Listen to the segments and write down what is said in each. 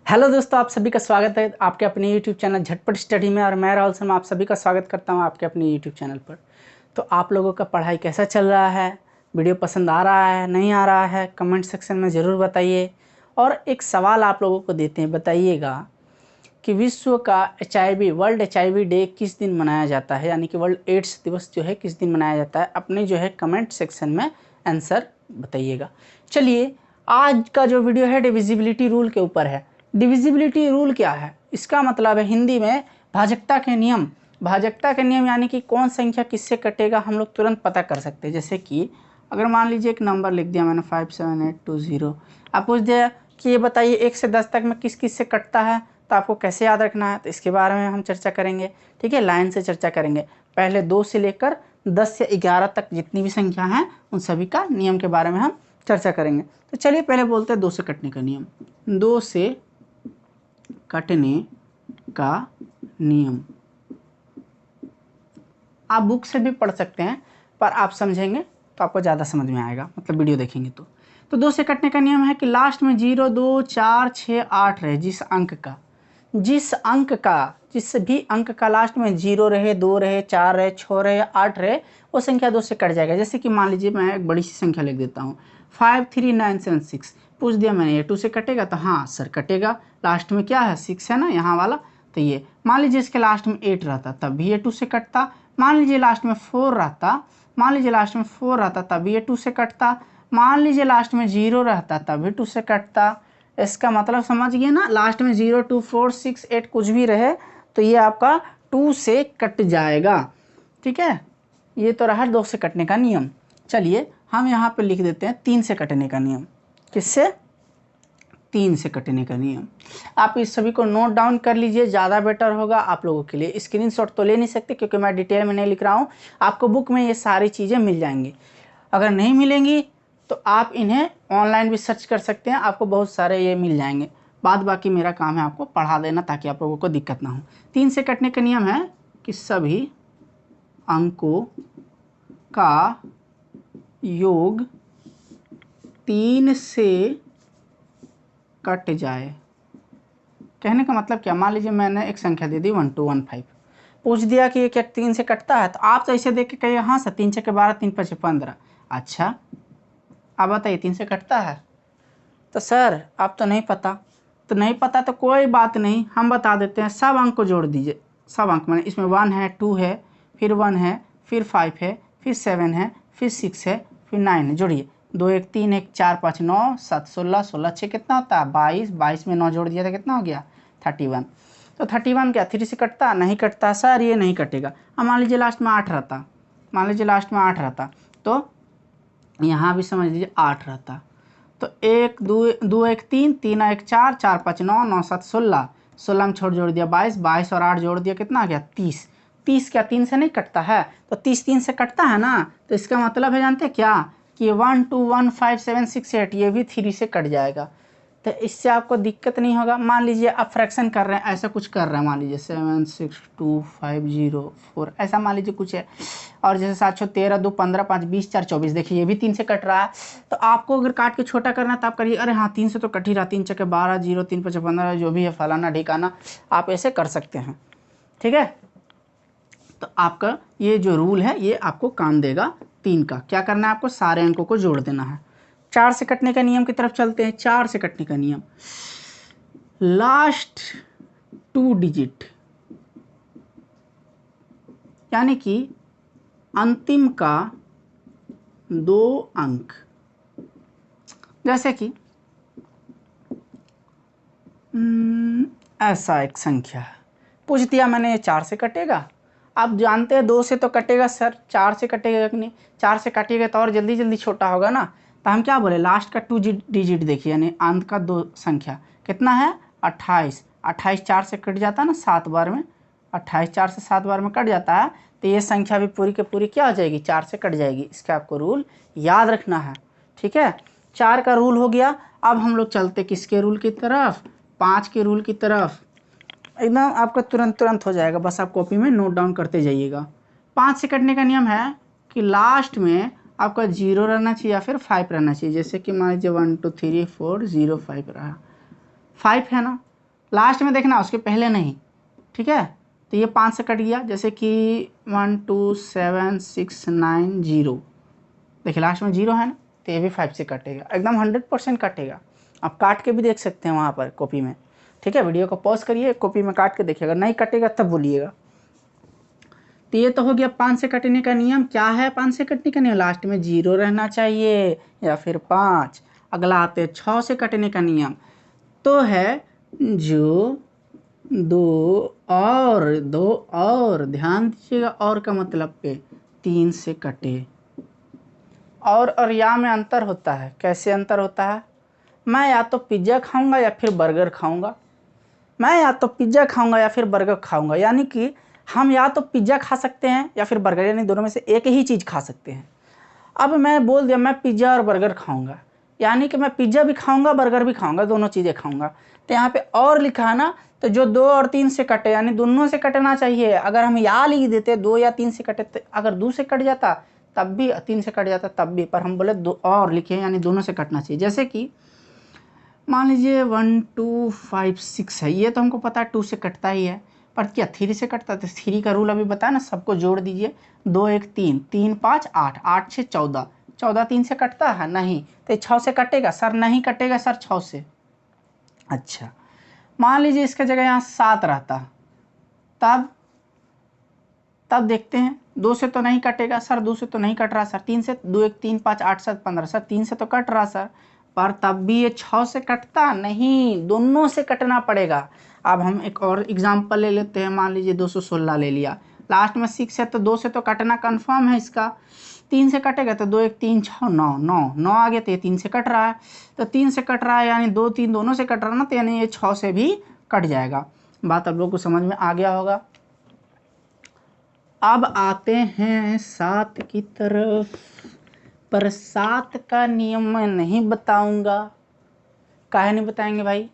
Hello दोस्तों, आप सभी का स्वागत है आपके अपने यूट्यूब चैनल झटपट स्टडी में। और मैं राहुल शर्मा आप सभी का स्वागत करता हूं आपके अपने यूट्यूब चैनल पर। तो आप लोगों का पढ़ाई कैसा चल रहा है? वीडियो पसंद आ रहा है, नहीं आ रहा है? कमेंट सेक्शन में ज़रूर बताइए। और एक सवाल आप लोगों को देते हैं, बताइएगा कि विश्व का HIV वर्ल्ड HIV डे किस दिन मनाया जाता है, यानी कि वर्ल्ड एड्स दिवस जो है किस दिन मनाया जाता है? अपने जो है कमेंट सेक्शन में आंसर बताइएगा। चलिए, आज का जो वीडियो है डिविजिबिलिटी रूल के ऊपर है। डिविजिबिलिटी रूल क्या है? इसका मतलब है हिंदी में भाजकता के नियम। भाजकता के नियम यानी कि कौन संख्या किससे कटेगा हम लोग तुरंत पता कर सकते हैं। जैसे कि अगर मान लीजिए एक नंबर लिख दिया मैंने 57820, आप पूछ दिया कि ये बताइए 1 से 10 तक में किस किस से कटता है, तो आपको कैसे याद रखना है, तो इसके बारे में हम चर्चा करेंगे। ठीक है, लाइन से चर्चा करेंगे। पहले 2 से लेकर 10 से 11 तक जितनी भी संख्या हैं उन सभी का नियम के बारे में हम चर्चा करेंगे। तो चलिए पहले बोलते हैं 2 से कटने का नियम। 2 से कटने का नियम आप बुक से भी पढ़ सकते हैं, पर आप समझेंगे तो आपको ज़्यादा समझ में आएगा, मतलब वीडियो देखेंगे तो 2 से कटने का नियम है कि लास्ट में 0 2 4 6 8 रहे, जिस भी अंक का लास्ट में 0 रहे, 2 रहे, 4 रहे, 6 रहे, 8 रहे, वो संख्या 2 से कट जाएगा। जैसे कि मान लीजिए मैं एक बड़ी सी संख्या लिख देता हूँ 53976। पूछ दिया मैंने ये 2 से कटेगा, तो हाँ सर कटेगा। लास्ट में क्या है 6 है ना यहाँ वाला, तो ये मान लीजिए इसके लास्ट में 8 रहता तब भी ये 2 से कटता। मान लीजिए लास्ट में 4 रहता, तब भी ये 2 से कटता। मान लीजिए लास्ट में 0 रहता तब भी 2 से कटता। इसका मतलब समझ गए ना, लास्ट में 0 2 4 6 8 कुछ भी रहे तो ये आपका 2 से कट जाएगा। ठीक है, ये तो रहा 2 से कटने का नियम। चलिए हम यहाँ पे लिख देते हैं 3 से कटने का नियम। किससे? 3 से कटने का नियम। आप इस सभी को नोट डाउन कर लीजिए, ज़्यादा बेटर होगा आप लोगों के लिए। स्क्रीनशॉट तो ले नहीं सकते क्योंकि मैं डिटेल में नहीं लिख रहा हूँ, आपको बुक में ये सारी चीज़ें मिल जाएंगी। अगर नहीं मिलेंगी तो आप इन्हें ऑनलाइन भी सर्च कर सकते हैं, आपको बहुत सारे ये मिल जाएंगे। बाद बाकी मेरा काम है आपको पढ़ा देना ताकि आप लोगों को दिक्कत ना हो। 3 से कटने का नियम है कि सभी अंकों का योग 3 से कट जाए। कहने का मतलब क्या? मान लीजिए मैंने एक संख्या दे दी 1215, पूछ दिया कि ये क्या 3 से कटता है, तो आप तो ऐसे देख के कहिए हाँ सर 3 छक्के 12 3 5 15। अच्छा अब बताइए 3 से कटता है? तो सर आप तो नहीं पता। तो नहीं पता तो कोई बात नहीं, हम बता देते हैं। सब अंक को जोड़ दीजिए, सब अंक मैंने इसमें 1 है, 2 है, फिर 1 है, फिर 5 है, फिर 7 है, फिर 6 है, फिर 9 है। जोड़िए 2 1 3 1 4 5 9 7 16 16 6 कितना होता है 22। 22 में 9 जोड़ दिया था कितना हो गया 31। तो 31 क्या 3 से कटता? नहीं कटता सर, ये नहीं कटेगा। अब मान लीजिए लास्ट में 8 रहता, तो यहाँ भी समझ लीजिए 8 रहता। तो 1 2 2 1 3 3 1 4 4 5 9 9 7 16, 16 में छोड़ जोड़ दिया 22, 22 और 8 जोड़ दिया कितना आ गया 30। 30 क्या 3 से नहीं कटता है? तो 30 3 से कटता है ना, तो इसका मतलब है जानते हैं क्या कि 1 2 1 5 7 6 8 ये भी 3 से कट जाएगा। तो इससे आपको दिक्कत नहीं होगा। मान लीजिए आप फ्रैक्शन कर रहे हैं, ऐसा कुछ कर रहे हैं, मान लीजिए 7 6 2 5 0 4 ऐसा मान लीजिए कुछ है। और जैसे 7 6 13 2 15 5 20 4 24, देखिए ये भी 3 से कट रहा है। तो आपको अगर काट के छोटा करना है तो आप करिए अरे हाँ 3 से तो कट ही रहा, 3 छक्के 12 0 3 5 15 जो भी है फलाना ढिकाना, आप ऐसे कर सकते हैं। ठीक है, तो आपका ये जो रूल है ये आपको काम देगा। 3 का क्या करना है आपको? सारे अंकों को जोड़ देना है। 4 से कटने का नियम की तरफ चलते हैं। 4 से कटने का नियम, लास्ट 2 डिजिट यानी कि अंतिम का 2 अंक। जैसे कि ऐसा एक संख्या है, पूछ दिया मैंने ये 4 से कटेगा। आप जानते हैं 2 से तो कटेगा सर, 4 से कटेगा कि नहीं? 4 से कटेगा तो और जल्दी जल्दी छोटा होगा ना, तो हम क्या बोले लास्ट का 2 डिजिट देखिए, यानी अंत का 2 संख्या कितना है 28। 28 4 से कट जाता है ना 7 बार में, 28 4 से 7 बार में कट जाता है, तो ये संख्या भी पूरी के पूरी क्या हो जाएगी 4 से कट जाएगी। इसका आपको रूल याद रखना है। ठीक है, 4 का रूल हो गया। अब हम लोग चलते किसके रूल की तरफ? 5 के रूल की तरफ। एकदम आपका तुरंत हो जाएगा, बस आप कॉपी में नोट डाउन करते जाइएगा। 5 से कटने का नियम है कि लास्ट में आपका 0 रहना चाहिए या फिर 5 रहना चाहिए। जैसे कि मान लीजिए 1 2 3 4 0 5 रहा, 5 है ना, लास्ट में देखना, उसके पहले नहीं, ठीक है। तो ये 5 से कट गया, जैसे कि 1 2 7 6 9 0, देखिए लास्ट में 0 है ना, तो ये भी 5 से कटेगा, एकदम 100% कटेगा। आप काट के भी देख सकते हैं वहाँ पर कॉपी में, ठीक है। वीडियो को पॉज करिए, कॉपी में काट के देखिएगा, नहीं कटेगा तब बोलिएगा। तो ये तो हो गया 5 से कटने का नियम। क्या है 5 से कटने का नियम? लास्ट में 0 रहना चाहिए या फिर 5। अगला आते हैं 6 से कटने का नियम, तो है जो दो और ध्यान दीजिएगा, और का मतलब पे 3 से कटे। और या में अंतर होता है। कैसे अंतर होता है? मैं या तो पिज्ज़ा खाऊंगा या फिर बर्गर खाऊंगा, मैं या तो पिज्ज़ा खाऊंगा या फिर बर्गर खाऊंगा, यानी कि हम या तो पिज्ज़ा खा सकते हैं या फिर बर्गर, यानी दोनों में से एक ही चीज़ खा सकते हैं। अब मैं बोल दिया मैं पिज्ज़ा और बर्गर खाऊंगा, यानी कि मैं पिज्ज़ा भी खाऊंगा बर्गर भी खाऊंगा, दोनों चीज़ें खाऊंगा। तो यहाँ पे और लिखा है ना, तो जो 2 और 3 से कटे, यानी दोनों से कटना चाहिए। अगर हम या लिख देते 2 या 3 से कटे, तो अगर 2 से कट जाता तब भी, 3 से कट जाता तब भी, पर हम बोले 2 और लिखे, यानी दोनों से कटना चाहिए। जैसे कि मान लीजिए 1 2 5 6 है, ये तो हमको पता है 2 से कटता ही है, पर क्या 3 से कटता है? तो 3 का रूल अभी बताया ना, सबको जोड़ दीजिए, 2 1 3 3 5 8 8 6 14, 14 3 से कटता है नहीं, तो 6 से कटेगा सर? नहीं कटेगा सर 6 से। अच्छा, मान लीजिए इसका जगह यहाँ 7 रहता, तब देखते हैं। 2 से तो नहीं कटेगा सर, 2 से तो नहीं कट रहा सर। 3 से, 2 1 3 5 8 7 15 सर, 3 से तो कट रहा सर, पर तब भी ये 6 से कटता नहीं, दोनों से कटना पड़ेगा। अब हम एक और एग्जांपल ले लेते हैं, मान लीजिए 216 ले लिया, लास्ट में 6 है, तो 2 से तो कटना कन्फर्म है इसका। 3 से कटेगा तो 2 1 3 6 9 9 9 आ गया, तो ये 3 से कट रहा है। तो 3 से कट रहा है यानी 2 3 दोनों से कट रहा है ना, तो यानी ये 6 से भी कट जाएगा। बात आप लोग को समझ में आ गया होगा। अब आते हैं 7 की तरफ, पर 7 का नियम मैं नहीं बताऊंगा। काहे नहीं बताएंगे भाई?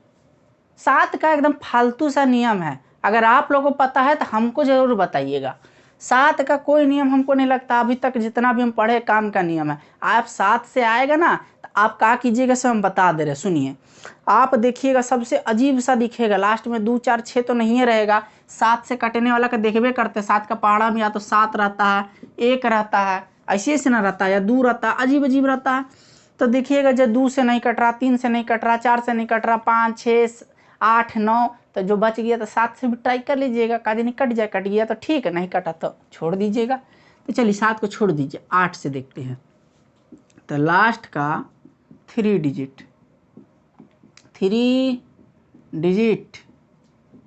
7 का एकदम फालतू सा नियम है, अगर आप लोगों को पता है तो हमको जरूर बताइएगा। 7 का कोई नियम हमको नहीं लगता, अभी तक जितना भी हम पढ़े काम का नियम है। आप 7 से आएगा ना, तो आप क्या कीजिएगा, सब हम बता दे रहे, सुनिए। आप देखिएगा सबसे अजीब सा दिखेगा, लास्ट में 2 4 6 तो नहीं रहेगा, 7 से कटने वाला का देखबे करते। 7 का पहाड़ा में या तो 7 रहता है, 1 रहता है, ऐसे ऐसे ना रहता है, या 2 रहता है, अजीब अजीब रहता है। तो देखिएगा जब 2 से नहीं कट रहा, 3 से नहीं कट रहा, 4 से नहीं कट रहा, 5 6 8 9, तो जो बच गया तो 7 से भी ट्राई कर लीजिएगा, काजी नहीं कट जाए, कट गया तो ठीक है, नहीं कटा तो छोड़ दीजिएगा। तो चलिए 7 को छोड़ दीजिए, 8 से देखते हैं। तो लास्ट का 3 डिजिट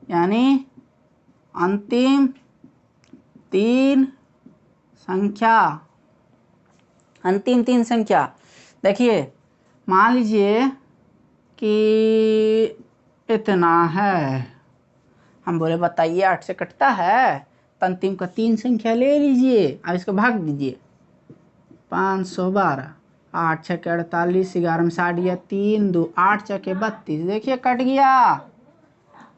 यानी अंतिम 3 संख्या, अंतिम 3 संख्या। देखिए मान लीजिए कि इतना है, हम बोले बताइए 8 से कटता है, तो अंतिम का 3 संख्या ले लीजिए, अब इसको भाग दीजिए। 512, 8 छः 48, 11 में 60 गया, 3 2 8 छः 32, देखिए कट गया,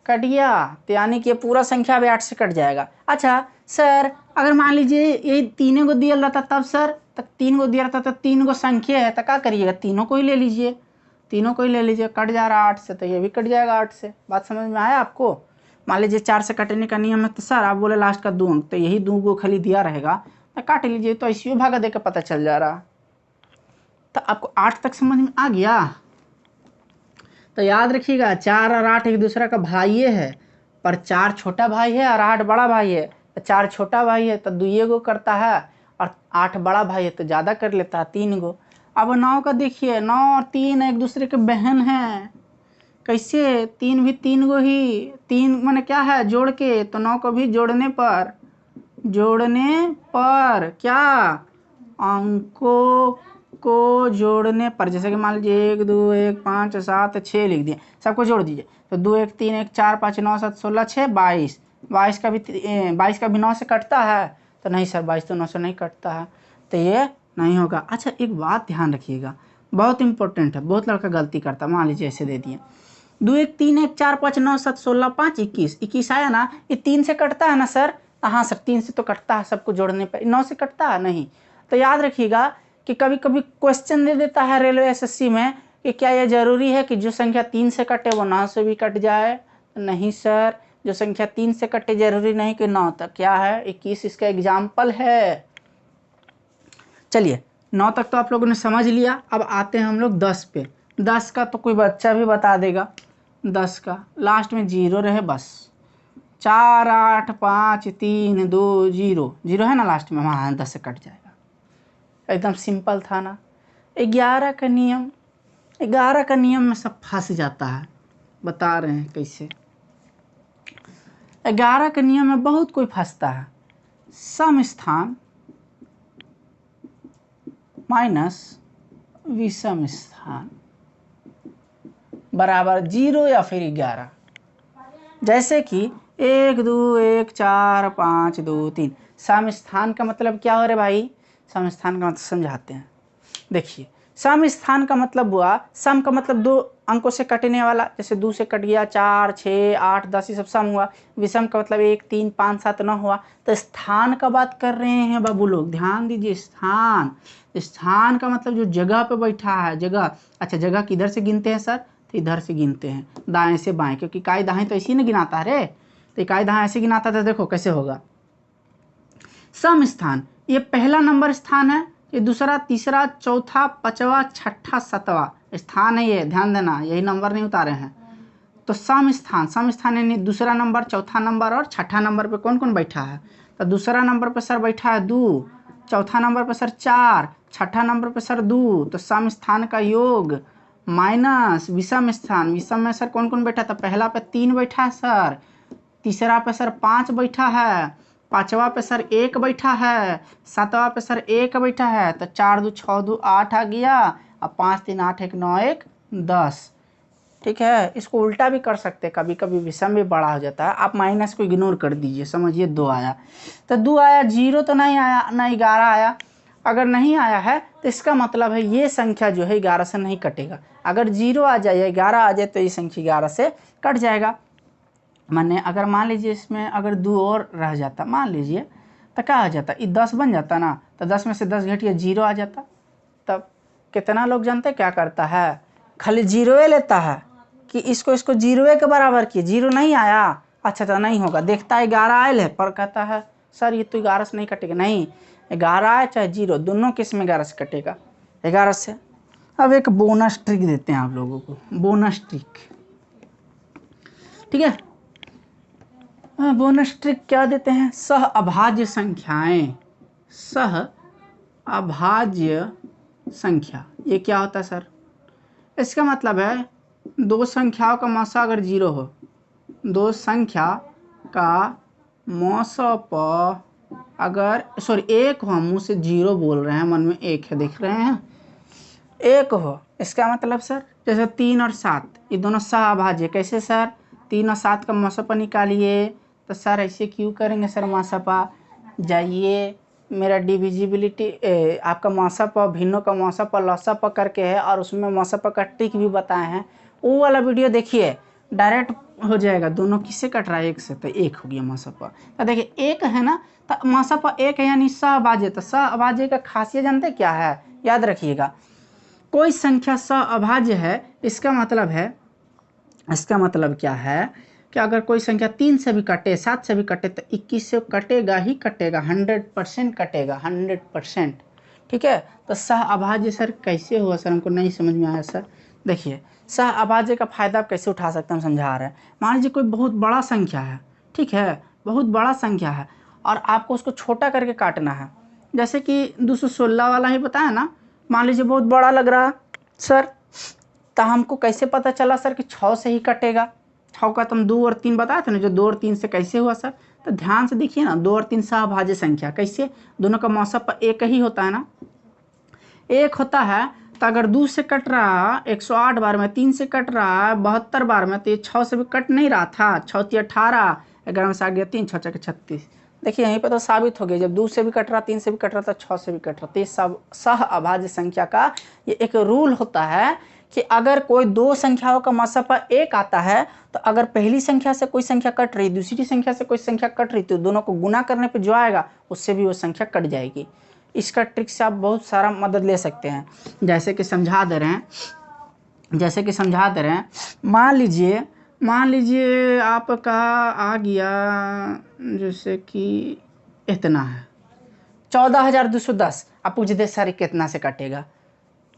तो यानी कि ये पूरा संख्या भी 8 से कट जाएगा। अच्छा सर, अगर मान लीजिए ये तीनों को दिया रहता तब सर, तब 3 को दिया रहता तो 3 को संख्या है, तो क्या करिएगा, तीनों को ही ले लीजिए, कट जा रहा 8 से, तो ये भी कट जाएगा 8 से। बात समझ में आया आपको? मान लीजिए 4 से कटने का नियम है, तो सर आप बोले लास्ट का 2 अंक, तो यही 2 को खाली दिया रहेगा, तो काट लीजिए, तो ऐसी भागा दे के पता चल जा रहा। तो आपको 8 तक समझ में आ गया? तो याद रखिएगा 4 और 8 एक दूसरे का भाई है, पर 4 छोटा भाई है और 8 बड़ा भाई है। तो 4 छोटा भाई है तो 2 गो करता है, और 8 बड़ा भाई है तो ज़्यादा कर लेता है, 3 गो। अब 9 का देखिए, 9 और 3 एक दूसरे के बहन हैं। कैसे? 3 भी 3 गो ही, 3 माने क्या है, जोड़ के, तो 9 को भी जोड़ने पर क्या, अंकों को जोड़ने पर, जैसे कि मान लीजिए 1 2 1 5 7 6 लिख दिए, सबको जोड़ दीजिए, तो 2 1 3 1 4 5 9 7 16 6 22, 22 का भी 9 से कटता है, तो नहीं सर 22 तो 9 से नहीं कटता है, तो ये नहीं होगा। अच्छा एक बात ध्यान रखिएगा, बहुत इंपॉर्टेंट है, बहुत लड़का गलती करता। मान लीजिए ऐसे दे दिए 2 1 3 1 4 5 9 7 16 5 21, 21 आया ना, ये 3 से कटता है ना सर? हाँ सर 3 से तो कटता है, सबको जोड़ने पर। 9 से कटता है नहीं? तो याद रखिएगा कि कभी कभी क्वेश्चन दे देता है रेलवे एसएससी में कि क्या यह जरूरी है कि जो संख्या 3 से कटे वो 9 से भी कट जाए? नहीं सर, जो संख्या 3 से कटे जरूरी नहीं कि 9 तक। क्या है 21 इसका एग्जाम्पल है। चलिए 9 तक तो आप लोगों ने समझ लिया। अब आते हैं हम लोग 10 पे। 10 का तो कोई बच्चा भी बता देगा। 10 का लास्ट में 0 रहे बस। 4 8 5 3 2 0 0 है ना लास्ट में, हाँ 10 से कट जाएगा। एकदम सिंपल था ना। 11 का नियम, 11 का नियम में सब फंस जाता है। बता रहे हैं कैसे। 11 के नियम में बहुत कोई फंसता है। सम स्थान माइनस विषम स्थान बराबर 0 या फिर 11। जैसे कि 1 2 1 4 5 2 3। सम स्थान का मतलब क्या हो रहा है भाई? सम स्थान का मतलब समझाते हैं। देखिए सम स्थान का मतलब हुआ, सम का मतलब 2 अंकों से कटने वाला, जैसे 2 से कट गया 4 6 8 10 ये सब सम हुआ। विषम का मतलब 1 3 5 7 9 हुआ। तो स्थान का बात कर रहे हैं बाबू लोग, ध्यान दीजिए। स्थान, स्थान का मतलब जो जगह पे बैठा है, जगह। अच्छा जगह किधर से गिनते हैं सर? तो इधर से गिनते हैं, दाएं से बाएं, क्योंकि इकाई दाएं तो ऐसे ही ना गिनाता है रे। तो इकाई दाएं ऐसे गिनाता था, देखो कैसे होगा। सम स्थान ये पहला नंबर स्थान है, ये दूसरा तीसरा चौथा पांचवा छठा सातवां स्थान है। ये ध्यान देना, यही नंबर नहीं उतारे हैं। तो सम स्थान, सम स्थान यानी दूसरा नंबर, चौथा नंबर और छठा नंबर पे कौन कौन बैठा है? तो दूसरा नंबर पे सर बैठा है 2, चौथा नंबर पे सर 4, छठा नंबर पे सर 2। तो सम स्थान का योग माइनस विषम स्थान। विषम में सर कौन कौन बैठा था? पहला पे 3 बैठा है सर, तीसरा पे सर 5 बैठा है, पांचवा पे सर 1 बैठा है, सातवां पे सर 1 बैठा है। तो 4 2 6 2 8 आ गया, अब 5 3 8 1 9 1 10। ठीक है, इसको उल्टा भी कर सकते हैं, कभी कभी विषम भी बड़ा हो जाता है। आप माइनस को इग्नोर कर दीजिए, समझिए 2 आया। तो 2 आया, 0 तो नहीं आया, ना 11 आया। अगर नहीं आया है तो इसका मतलब है ये संख्या जो है 11 से नहीं कटेगा। अगर 0 आ जाए या 11 आ जाए तो ये संख्या 11 से कट जाएगा। माने अगर मान लीजिए इसमें अगर 2 और रह जाता, मान लीजिए, तो क्या आ जाता? ये 10 बन जाता ना। तो 10 में से 10 घटिया 0 आ जाता। तब कितना लोग जानते क्या करता है? खाली 0 लेता है कि इसको 0 के बराबर किए, 0 नहीं आया, अच्छा तो नहीं होगा। देखता है 11 आयल है, पर कहता है सर ये तो 11 से नहीं कटेगा। नहीं, 11 आए चाहे 0, दोनों केस में 11 से कटेगा, 11 से। अब एक बोनस ट्रिक देते हैं आप लोगों को, बोनस ट्रिक। ठीक है, बोनस ट्रिक क्या देते हैं? सह अभाज्य संख्याएं, सह अभाज्य संख्या। ये क्या होता है सर? इसका मतलब है 2 संख्याओं का मौसा अगर 0 हो, 2 संख्या का मौसा पर अगर सॉरी 1 हो, मुंह से 0 बोल रहे हैं, मन में 1 है, देख रहे हैं 1 हो। इसका मतलब सर जैसे 3 और 7 ये दोनों सह अभाज्य। कैसे सर? 3 और 7 का मौसापा निकालिए। तो सर ऐसे क्यों करेंगे सर? मौसापा जाइए, मेरा डिविजिबिलिटी आपका मौसापा, भिन्नों का मौसापा लौसापा करके है, और उसमें मौसापा का ट्रिक भी बताए हैं, वो वाला वीडियो देखिए, डायरेक्ट हो जाएगा। दोनों किससे कट रहा है? 1 से, तो 1 हो गया मौसापा। तो देखिए 1 है ना, तो मौसापा 1 है यानी सह अभाज्य। तो सह अभाज्य का खासियत जानते क्या है? याद रखिएगा, कोई संख्या सह अभाज्य है, इसका मतलब है, इसका मतलब क्या है कि अगर कोई संख्या 3 से भी कटे, 7 से भी कटे, तो 21 से कटेगा ही कटेगा, 100% कटेगा, 100%। ठीक है, तो सह अभाज्य सर कैसे हुआ सर? हमको नहीं समझ में आया सर। देखिए सह अभाज्य का फायदा आप कैसे उठा सकते हैं, हम समझा रहे हैं। मान लीजिए कोई बहुत बड़ा संख्या है, ठीक है, बहुत बड़ा संख्या है, और आपको उसको छोटा करके काटना है। जैसे कि 216 वाला ही बताया ना, मान लीजिए बहुत बड़ा लग रहा सर, तो हमको कैसे पता चला सर कि 6 से ही कटेगा? 6 का तुम 2 और 3 बताए थे ना, जो 2 और 3 से कैसे हुआ सर? तो ध्यान से देखिए ना, 2 और 3 सहअभाज्य संख्या कैसे? दोनों का मौसा 1 ही होता है ना, 1 होता है। तो अगर 2 से कट रहा 108 बार में, 3 से कट रहा 72 बार में, तो ये 6 से भी कट नहीं रहा था। 6 × 18, 11 में से आ गया 3, 6 × 36। देखिए यहीं पे तो साबित हो गया, जब 2 से भी कट रहा, 3 से भी कट रहा था, 6 से भी कट रहा। तो ये सब सह अभाज्य संख्या का ये एक रूल होता है कि अगर कोई 2 संख्याओं का मौसापा 1 आता है, तो अगर पहली संख्या से कोई संख्या कट रही, दूसरी संख्या से कोई संख्या कट रही, तो दोनों को गुना करने पे जो आएगा उससे भी वो संख्या कट जाएगी। इसका ट्रिक से आप बहुत सारा मदद ले सकते हैं। जैसे कि समझा दे रहे हैं, मान लीजिए मान लीजिए आपका आ गया जैसे कि इतना है 14,210। आप पूछ दे सर कितना से कटेगा,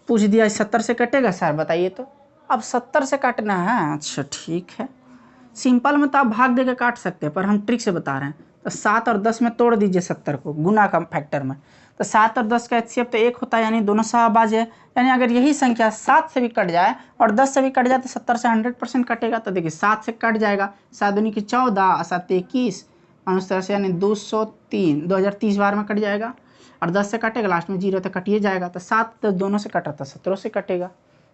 पूछ दिया 70 से कटेगा सर बताइए तो। अब 70 से काटना है, अच्छा ठीक है। सिंपल में तो आप भाग दे के काट सकते हैं, पर हम ट्रिक से बता रहे हैं। तो 7 और 10 में तोड़ दीजिए 70 को गुना का फैक्टर में। तो 7 और 10 का एचसीएफ तो 1 होता है, यानी दोनों शाहबाज है। यानी अगर यही संख्या 7 से भी कट जाए और 10 से भी कट जाए तो 70 से 100% कटेगा। तो देखिए 7 से कट जाएगा, 7 दूनी की 14 और 7 21 और उस तरह से, यानी 203 2030 बार में कट जाएगा। और 10 से कटेगा लास्ट में 0 तो कटिए जाएगा। तो 7 10 दोनों से कटा था 17 से कटेगा।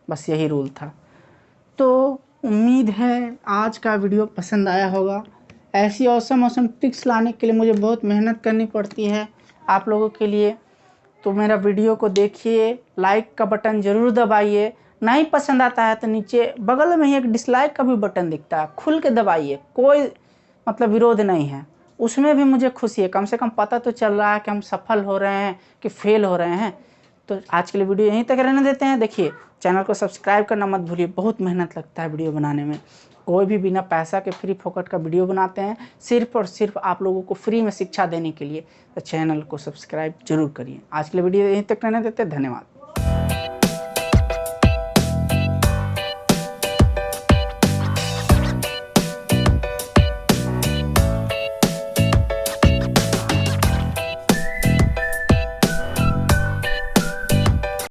बस यही रूल था। तो उम्मीद है आज का वीडियो पसंद आया होगा। ऐसी औसम ट्रिक्स लाने के लिए मुझे बहुत मेहनत करनी पड़ती है आप लोगों के लिए। तो मेरा वीडियो को देखिए, लाइक का बटन ज़रूर दबाइए। नहीं पसंद आता है तो नीचे बगल में ही एक डिसलाइक का भी बटन दिखता है, खुल के दबाइए, कोई मतलब विरोध नहीं है। उसमें भी मुझे खुशी है, कम से कम पता तो चल रहा है कि हम सफल हो रहे हैं कि फेल हो रहे हैं। तो आज के लिए वीडियो यहीं तक रहने देते हैं। देखिए चैनल को सब्सक्राइब करना मत भूलिए, बहुत मेहनत लगता है वीडियो बनाने में। कोई भी बिना पैसा के फ्री फोकट का वीडियो बनाते हैं, सिर्फ और सिर्फ आप लोगों को फ्री में शिक्षा देने के लिए। तो चैनल को सब्सक्राइब जरूर करिए। आज के लिए वीडियो यहीं तक रहने देते हैं, धन्यवाद।